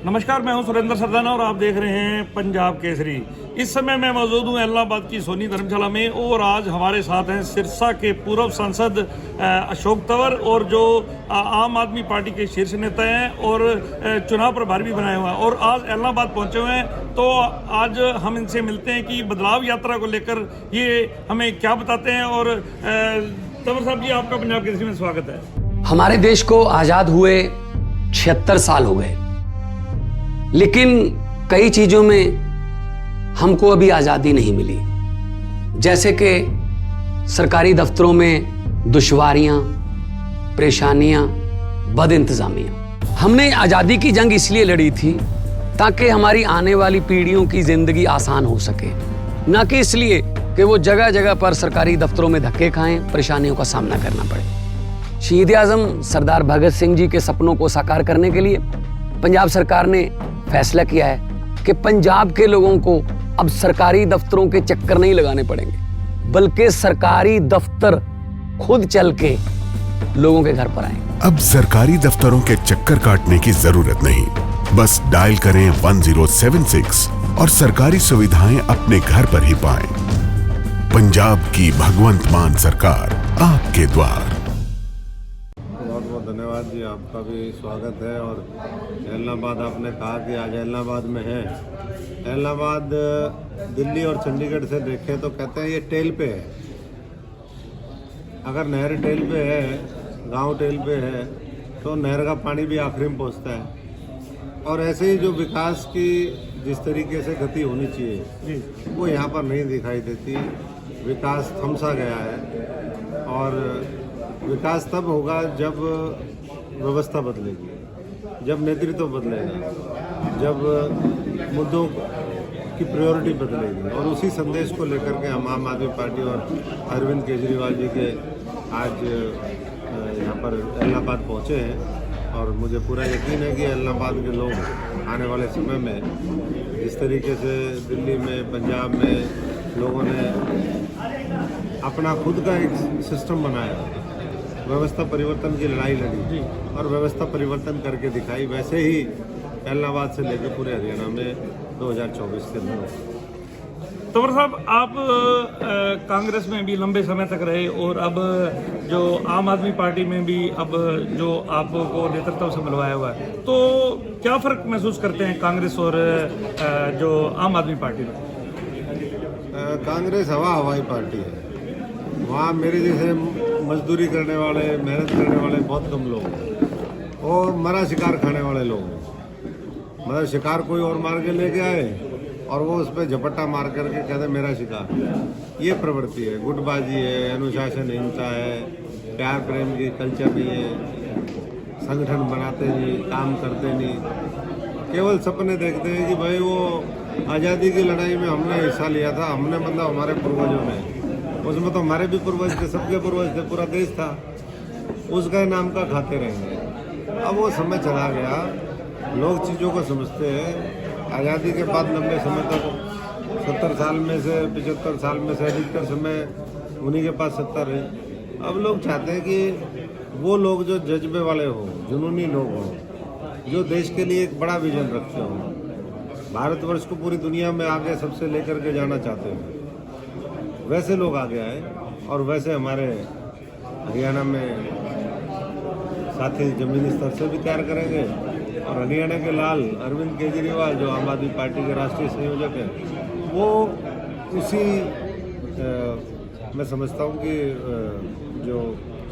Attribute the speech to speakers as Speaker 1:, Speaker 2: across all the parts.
Speaker 1: नमस्कार, मैं हूं सुरेंद्र सरदाना और आप देख रहे हैं पंजाब केसरी। इस समय मैं मौजूद हूं इलाहाबाद की सोनी धर्मशाला में और आज हमारे साथ हैं सिरसा के पूर्व सांसद अशोक तंवर और जो आम आदमी पार्टी के शीर्ष नेता हैं और चुनाव प्रभारी भी बनाए हुए हैं और आज इलाहाबाद पहुंचे हुए हैं। तो आज हम इनसे मिलते हैं कि बदलाव यात्रा को लेकर ये हमें क्या बताते हैं। और तंवर साहब जी, आपका पंजाब केसरी में स्वागत है।
Speaker 2: हमारे देश को आजाद हुए 76 साल हो गए, लेकिन कई चीजों में हमको अभी आजादी नहीं मिली। जैसे कि सरकारी दफ्तरों में दुश्वारियां, परेशानियां, बदइंतजामियां। हमने आजादी की जंग इसलिए लड़ी थी ताकि हमारी आने वाली पीढ़ियों की जिंदगी आसान हो सके, ना कि इसलिए कि वो जगह जगह पर सरकारी दफ्तरों में धक्के खाएं, परेशानियों का सामना करना पड़े। शहीद आजम सरदार भगत सिंह जी के सपनों को साकार करने के लिए पंजाब सरकार ने फैसला किया है कि पंजाब के लोगों को अब सरकारी दफ्तरों के चक्कर नहीं लगाने पड़ेंगे, बल्कि सरकारी दफ्तर खुद चल के लोगों के घर पर आएंगे।
Speaker 3: अब सरकारी दफ्तरों के चक्कर काटने की जरूरत नहीं, बस डायल करें 1076 और सरकारी सुविधाएं अपने घर पर ही पाएं। पंजाब की भगवंत मान सरकार आपके द्वार।
Speaker 4: बहुत बहुत धन्यवाद जी, आपका भी स्वागत है। और इलाहाबाद, आपने कहा कि आज इलाहाबाद में है। इलाहाबाद दिल्ली और चंडीगढ़ से देखें तो कहते हैं ये टेल पे है। अगर नहर टेल पे है, गांव टेल पे है, तो नहर का पानी भी आखिरी में पहुंचता है। और ऐसे ही जो विकास की जिस तरीके से गति होनी चाहिए वो यहाँ पर नहीं दिखाई देती। विकास थमसा गया है और विकास तब होगा जब व्यवस्था बदलेगी, जब नेतृत्व बदलेगा, जब मुद्दों की प्रायोरिटी बदलेगी। और उसी संदेश को लेकर के हम आम आदमी पार्टी और अरविंद केजरीवाल जी के आज यहाँ पर इलाहाबाद पहुँचे हैं। और मुझे पूरा यकीन है कि इलाहाबाद के लोग आने वाले समय में जिस तरीके से दिल्ली में, पंजाब में लोगों ने अपना खुद का एक सिस्टम बनाया, व्यवस्था परिवर्तन की लड़ाई लड़ी और व्यवस्था परिवर्तन करके दिखाई, वैसे ही इलाहाबाद से लेकर पूरे हरियाणा में 2024 के अंदर।
Speaker 1: तंवर साहब, आप कांग्रेस में भी लंबे समय तक रहे और अब जो आम आदमी पार्टी में भी अब जो आपको नेतृत्व से मिलवाया हुआ है, तो क्या फ़र्क महसूस करते हैं कांग्रेस और जो आम आदमी पार्टी में?
Speaker 4: कांग्रेस हवाई पार्टी है। वहाँ मेरे जैसे मजदूरी करने वाले, मेहनत करने वाले बहुत कम लोग हैं और मरा शिकार खाने वाले लोग हैं। मतलब शिकार कोई और मार के लेके आए और वो उस पर झपट्टा मार करके कहते मेरा शिकार। ये प्रवृत्ति है, गुटबाजी है, अनुशासनहीनता है, प्यार प्रेम की कल्चर नहीं है, संगठन बनाते नहीं, काम करते नहीं, केवल सपने देखते हैं कि भाई वो आज़ादी की लड़ाई में हमने हिस्सा लिया था, हमने मतलब हमारे पूर्वजों ने, उसमें तो हमारे भी पूर्वज थे, सबके पूर्वज थे, पूरा देश था, उसका नाम का खाते रहेंगे। अब वो समय चला गया, लोग चीज़ों को समझते हैं। आज़ादी के बाद लंबे समय तक 70 साल में से 75 साल में से अधिकतर समय उन्हीं के पास सत्ता रही। अब लोग चाहते हैं कि वो लोग जो जज्बे वाले हों, जुनूनी लोग हों, जो देश के लिए एक बड़ा विजन रखते हों, भारतवर्ष को पूरी दुनिया में आगे सबसे लेकर के जाना चाहते हैं, वैसे लोग आगे आए। और वैसे हमारे हरियाणा में साथी जमीनी स्तर से भी तैयार करेंगे। और हरियाणा के लाल अरविंद केजरीवाल जो आम आदमी पार्टी के राष्ट्रीय संयोजक हैं, वो उसी मैं समझता हूँ कि जो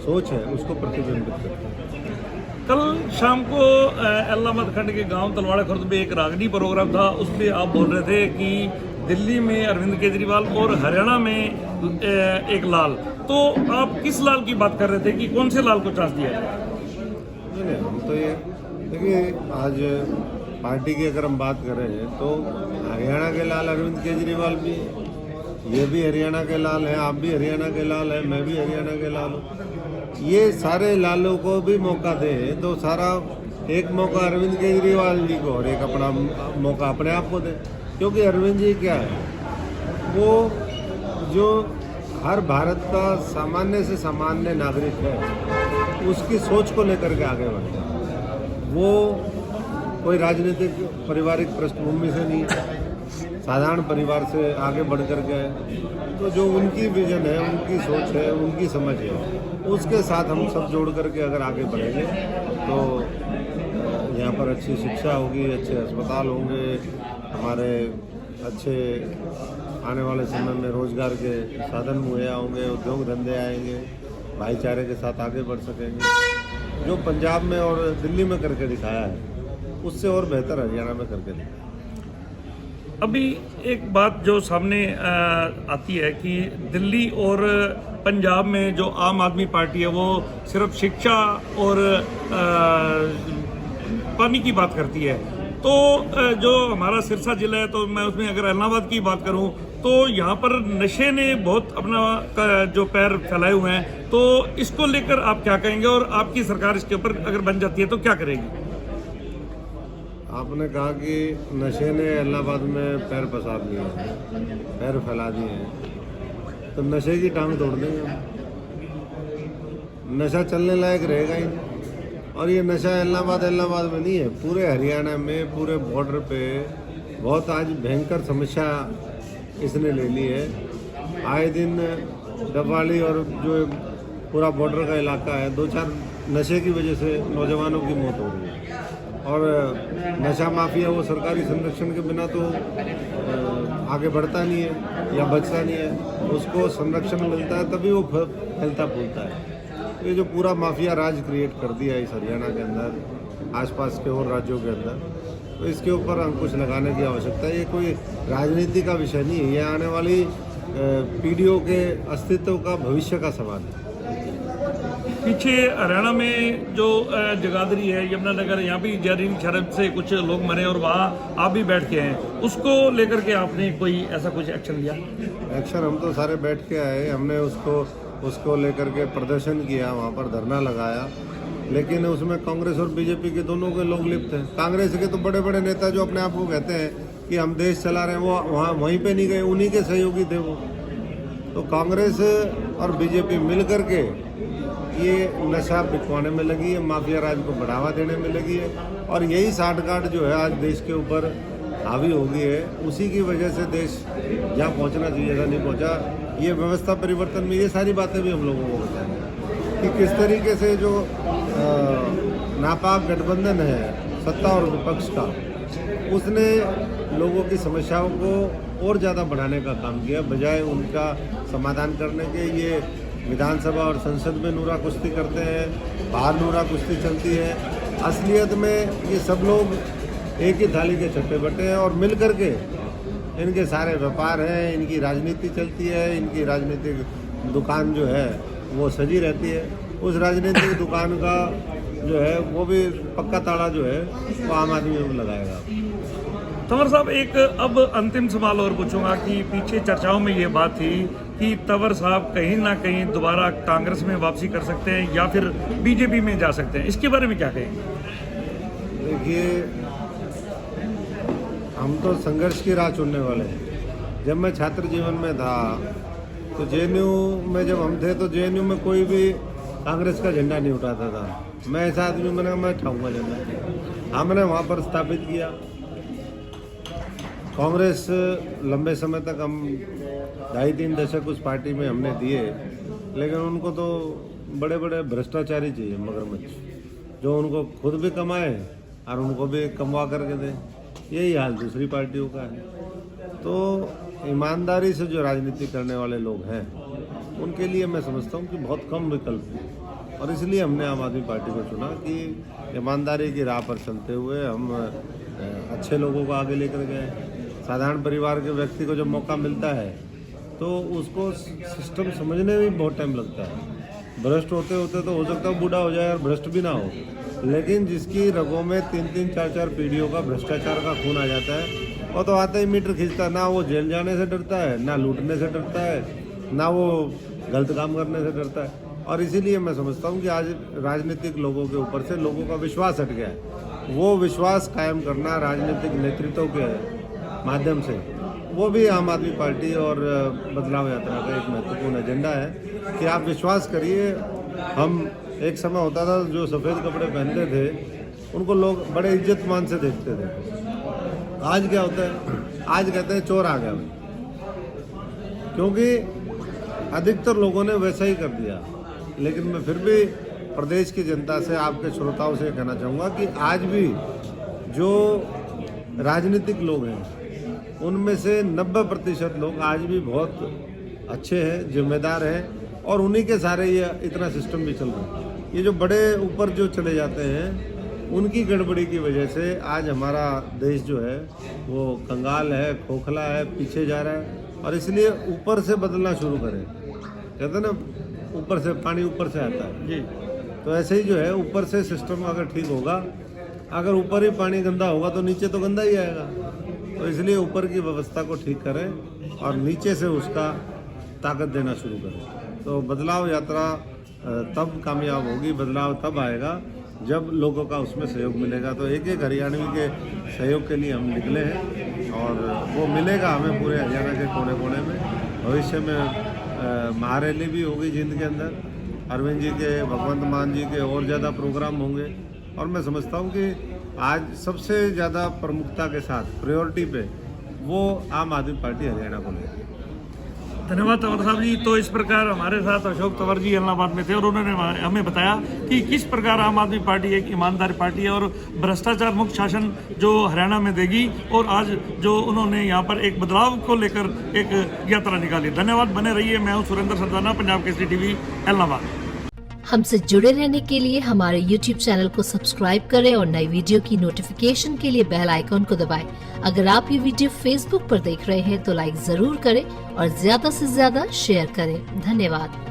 Speaker 4: सोच है उसको प्रतिबिंबित करते हैं।
Speaker 1: कल शाम को इलाहाबाद खंड के गांव तलवाड़ा खुर्द में एक रागनी प्रोग्राम था, उस पर आप बोल रहे थे कि दिल्ली में अरविंद केजरीवाल और हरियाणा में एक लाल। तो आप किस लाल की बात कर रहे थे कि कौन से लाल को चांस दिया?
Speaker 4: नहीं, हम तो ये देखिए, आज पार्टी की अगर हम बात करें तो हरियाणा के लाल अरविंद केजरीवाल भी, ये भी हरियाणा के लाल हैं, आप भी हरियाणा के लाल हैं, मैं भी हरियाणा के लाल हूँ। ये सारे लालों को भी मौका दें तो सारा एक मौका अरविंद केजरीवाल जी को और एक अपना मौका अपने आप को दें। क्योंकि अरविंद जी क्या है, वो जो हर भारत का सामान्य से सामान्य नागरिक है, उसकी सोच को लेकर के आगे बढ़ते हैं। वो कोई राजनीतिक पारिवारिक पृष्ठभूमि से नहीं है, साधारण परिवार से आगे बढ़ कर गए। तो जो उनकी विजन है, उनकी सोच है, उनकी समझ है, उसके साथ हम सब जोड़ करके अगर आगे बढ़ेंगे तो यहाँ पर अच्छी शिक्षा होगी, अच्छे अस्पताल होंगे, हमारे अच्छे आने वाले समय में रोजगार के साधन मुहैया होंगे, उद्योग धंधे आएंगे, भाईचारे के साथ आगे बढ़ सकेंगे। जो पंजाब में और दिल्ली में करके दिखाया है उससे और बेहतर हरियाणा में करके दिखाया।
Speaker 1: अभी एक बात जो सामने आती है कि दिल्ली और पंजाब में जो आम आदमी पार्टी है वो सिर्फ शिक्षा और पानी की बात करती है। तो जो हमारा सिरसा जिला है, तो मैं उसमें अगर इलाहाबाद की बात करूं तो यहाँ पर नशे ने बहुत अपना जो पैर फैलाए हुए हैं। तो इसको लेकर आप क्या कहेंगे और आपकी सरकार इसके ऊपर अगर बन जाती है तो क्या करेगी?
Speaker 4: आपने कहा कि नशे ने इलाहाबाद में पैर पसार दिए हैं, पैर फैला दिए हैं, तो नशे की टांग तोड़ देंगे। नशा चलने लायक रहेगा ही नहीं। और ये नशा इलाहाबाद में नहीं है, पूरे हरियाणा में, पूरे बॉर्डर पे बहुत आज भयंकर समस्या इसने ले ली है। आए दिन डबवाली और जो पूरा बॉर्डर का इलाका है, 2-4 नशे की वजह से नौजवानों की मौत हो रही है। और नशा माफिया वो सरकारी संरक्षण के बिना तो आगे बढ़ता नहीं है या बचता नहीं है। उसको संरक्षण मिलता है तभी वो फैलता फूलता है। ये जो पूरा माफिया राज क्रिएट कर दिया है इस हरियाणा के अंदर, आसपास के और राज्यों के अंदर, तो इसके ऊपर अंकुश लगाने की आवश्यकता है। ये कोई राजनीति का विषय नहीं है, ये आने वाली पीढ़ियों के अस्तित्व का, भविष्य का सवाल है।
Speaker 1: पीछे हरियाणा में जो जगाधरी है, यमुनानगर, यहाँ भी जहरीली शराब से कुछ लोग मरे और वहाँ आप भी बैठ के हैं, उसको लेकर के आपने कोई ऐसा कुछ एक्शन लिया?
Speaker 4: एक्शन हम तो सारे बैठ के आए, हमने उसको लेकर के प्रदर्शन किया, वहाँ पर धरना लगाया, लेकिन उसमें कांग्रेस और बीजेपी के दोनों के लोग लिप्त हैं। कांग्रेस के तो बड़े बड़े नेता जो अपने आप को कहते हैं कि हम देश चला रहे हैं, वो वहाँ वहीं पे नहीं गए, उन्हीं के सहयोगी थे वो। तो कांग्रेस और बीजेपी मिल करके ये नशा बिकवाने में लगी है, माफिया राज को बढ़ावा देने में लगी है, और यही साठगांठ जो है आज देश के ऊपर हावी हो गई है। उसी की वजह से देश जहाँ पहुँचना चाहिए था नहीं पहुँचा। ये व्यवस्था परिवर्तन में ये सारी बातें भी हम लोगों को बताएंगे कि किस तरीके से जो नापाक गठबंधन है सत्ता और विपक्ष का, उसने लोगों की समस्याओं को और ज़्यादा बढ़ाने का काम किया, बजाय उनका समाधान करने के। ये विधानसभा और संसद में नूरा कुश्ती करते हैं, बाहर नूरा कुश्ती चलती है। असलियत में ये सब लोग एक ही थाली के चट्टे बट्टे हैं और मिल करके इनके सारे व्यापार हैं, इनकी राजनीति चलती है, इनकी राजनीतिक दुकान जो है वो सजी रहती है। उस राजनीतिक दुकान का जो है वो भी पक्का ताला जो है वो आम आदमी में लगाएगा।
Speaker 1: तंवर साहब, एक अब अंतिम सवाल और पूछूंगा कि पीछे चर्चाओं में ये बात थी कि तंवर साहब कहीं ना कहीं दोबारा कांग्रेस में वापसी कर सकते हैं या फिर बीजेपी में जा सकते हैं, इसके बारे में क्या कहेंगे?
Speaker 4: देखिए, हम तो संघर्ष की राह चुनने वाले हैं। जब मैं छात्र जीवन में था तो जेएनयू में जब हम थे तो जेएनयू में कोई भी कांग्रेस का झंडा नहीं उठाता था। मैं ऐसा आदमी बना, मैं उठाऊंगा झंडा। हमने वहाँ पर स्थापित किया। कांग्रेस लंबे समय तक हम 2.5-3 दशक उस पार्टी में हमने दिए, लेकिन उनको तो बड़े बड़े भ्रष्टाचारी चाहिए, मगरमच्छ, जो उनको खुद भी कमाए और उनको भी कमवा करके दें। यही हाल दूसरी पार्टियों का है। तो ईमानदारी से जो राजनीति करने वाले लोग हैं उनके लिए मैं समझता हूँ कि बहुत कम विकल्प हैं, और इसलिए हमने आम आदमी पार्टी को चुना कि ईमानदारी की राह पर चलते हुए हम अच्छे लोगों को आगे लेकर गए। साधारण परिवार के व्यक्ति को जब मौका मिलता है तो उसको सिस्टम समझने में बहुत टाइम लगता है। भ्रष्ट होते होते तो हो सकता है बूढ़ा हो जाए और भ्रष्ट भी ना हो, लेकिन जिसकी रगों में 3-3, 4-4 पीढ़ियों का भ्रष्टाचार का खून आ जाता है, वो तो आते ही मीटर खींचता है। ना वो जेल जाने से डरता है, ना लूटने से डरता है, ना वो गलत काम करने से डरता है। और इसीलिए मैं समझता हूँ कि आज राजनीतिक लोगों के ऊपर से लोगों का विश्वास हट गया है। वो विश्वास कायम करना राजनीतिक नेतृत्व के माध्यम से, वो भी आम आदमी पार्टी और बदलाव यात्रा का एक महत्वपूर्ण एजेंडा है कि आप विश्वास करिए। हम एक समय होता था जो सफ़ेद कपड़े पहनते थे उनको लोग बड़े इज्जत मान से देखते थे। आज क्या होता है, आज कहते हैं चोर आ गया भाई, क्योंकि अधिकतर लोगों ने वैसा ही कर दिया। लेकिन मैं फिर भी प्रदेश की जनता से, आपके श्रोताओं से कहना चाहूँगा कि आज भी जो राजनीतिक लोग हैं उनमें से 90% लोग आज भी बहुत अच्छे हैं, जिम्मेदार हैं, और उन्हीं के सारे ये इतना सिस्टम भी चल रहा है। ये जो बड़े ऊपर जो चले जाते हैं उनकी गड़बड़ी की वजह से आज हमारा देश जो है वो कंगाल है, खोखला है, पीछे जा रहा है। और इसलिए ऊपर से बदलना शुरू करें। कहते हैं ना, ऊपर से पानी ऊपर से आता है जी। तो ऐसे ही जो है ऊपर से सिस्टम अगर ठीक होगा, अगर ऊपर ही पानी गंदा होगा तो नीचे तो गंदा ही आएगा। तो इसलिए ऊपर की व्यवस्था को ठीक करें और नीचे से उसका ताकत देना शुरू करें। तो बदलाव यात्रा तब कामयाब होगी, बदलाव तब आएगा जब लोगों का उसमें सहयोग मिलेगा। तो एक एक हरियाणवी के सहयोग के लिए हम निकले हैं और वो मिलेगा हमें पूरे हरियाणा के कोने कोने में। भविष्य में महारैली भी होगी जींद के अंदर, अरविंद जी के, भगवंत मान जी के और ज़्यादा प्रोग्राम होंगे। और मैं समझता हूँ कि आज सबसे ज़्यादा प्रमुखता के साथ प्रायोरिटी पे वो आम आदमी पार्टी हरियाणा को लेगी।
Speaker 1: धन्यवाद तंवर साहब जी। तो इस प्रकार हमारे साथ अशोक तंवर जी इलाहाबाद में थे और उन्होंने हमें बताया कि किस प्रकार आम आदमी पार्टी एक ईमानदार पार्टी है और भ्रष्टाचार मुक्त शासन जो हरियाणा में देगी। और आज जो उन्होंने यहाँ पर एक बदलाव को लेकर एक यात्रा निकाली। धन्यवाद, बने रहिए। मैं हूँ सुरेंद्र सरदाना, पंजाब केसरी टीवी, इलाहाबाद।
Speaker 5: हमसे जुड़े रहने के लिए हमारे YouTube चैनल को सब्सक्राइब करें और नई वीडियो की नोटिफिकेशन के लिए बेल आइकॉन को दबाएं। अगर आप ये वीडियो Facebook पर देख रहे हैं तो लाइक जरूर करें और ज्यादा से ज्यादा शेयर करें। धन्यवाद।